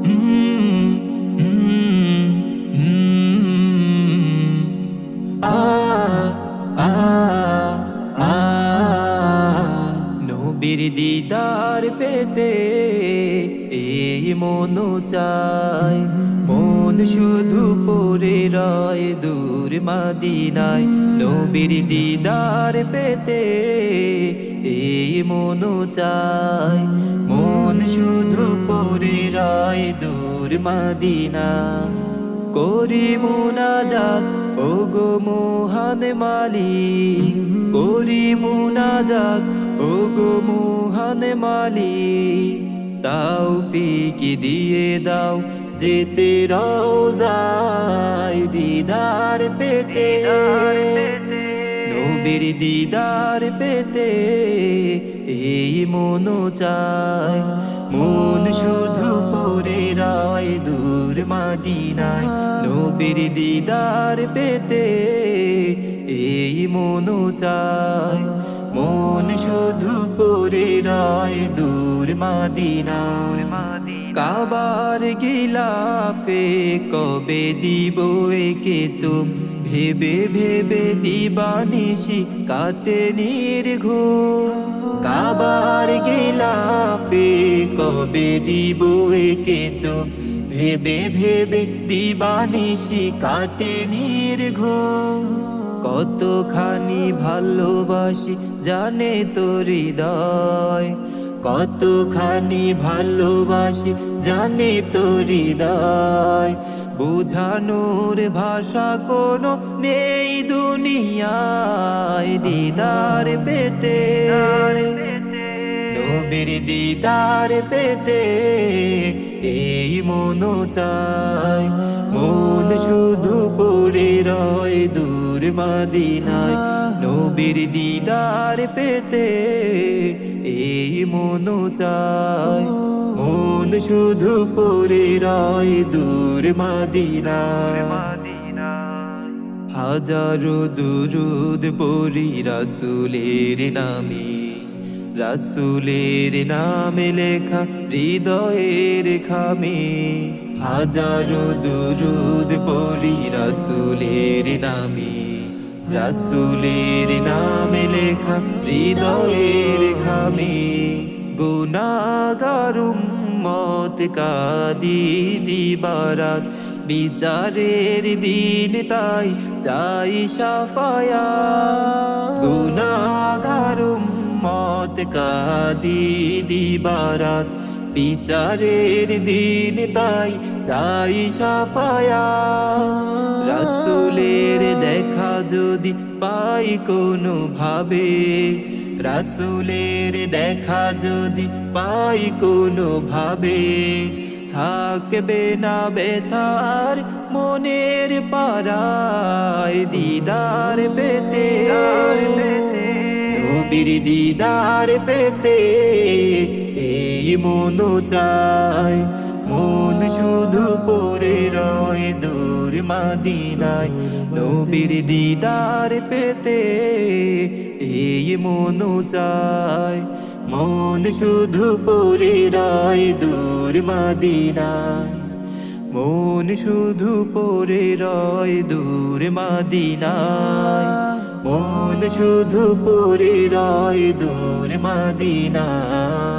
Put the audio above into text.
হুম, হুম, হুম, আ আ আ নবীর দিদার পেতে এই মন চায়, মন শুধু পড়ে রয় দূর মদিনায়। নবীর দিদার পেতে এই মন চায়, মন শুধু পড়ে রয় দূর মদিনায়। করি মুনাজাত ওগো মহান মালিক, করি মুনাজাত ওগো মহান মালিক। তৌফিক দিয়ে দাও যেতে রওজায় দিদার পেতে, নবীর দিদার পেতে এই মন চায়, মন শুধু পড়ে রয় দূর মদিনায়। নবীর দিদার পেতে এই মন চায়, মন শুধু পড়ে রয় দূর মদিনায়। কাবার গিলাফে কবে দিব একে চুম, ভেবে ভেবে দিবানিশি কাটে নির্ঘুম। কাবার গিলাফে কবে দিব একে চুম, ভেবে ভেবে দিবানিশি কাটে নির্ঘুম। কতখানি ভালোবাসি জানে তোর হৃদয়, কতখানি ভালোবাসি জানে তোর হৃদয়। বুঝানোর ভাষা কোনো নেই দুনিয়ায় দিদার পেতে, নবীর দিদার পেতে এই মন চায়, মন শুধু পড়ে রয় দূর মদিনায়। নবীর দিদার পেতে এই মন চায়, মন শুধু পড়ে রয় দূর মদিনায়। হাজারো দুরুদ পড়ি রাসূলের নামে, রাসূলের নামে লেখা হৃদয়ের খামে। হাজারো দুরুদ পড়ি রাসূলের নামে, রাসূলের নামে লেখা হৃদয়ের খামে। গুনাহগার উম্মত কাঁদি দিবারাত, বিচারের দিন তাই চাই শাফায়াত। গুনাহগার উম্মত কাঁদি দিবারাত, বিচারের দিন তাই চাই শাফায়াত। রাসূলের দেখা যদি পাই কোনো ভাবে, রাসূলের দেখা যদি পাই কোনো ভাবে, থাকবে না বেতার মনের পারায় দিদার পেতে, নবীর দিদার পেতে এই মন চায়, মন শুধু পড়ে রয় দূর মদিনায়। নবীর দিদার পেতে এই মন চায়, মন শুধু পড়ে রয় দূর মদিনায়। মন শুধু পড়ে রয় দূর মদিনায়, মন শুধু পড়ে রয় দূর মদিনায়।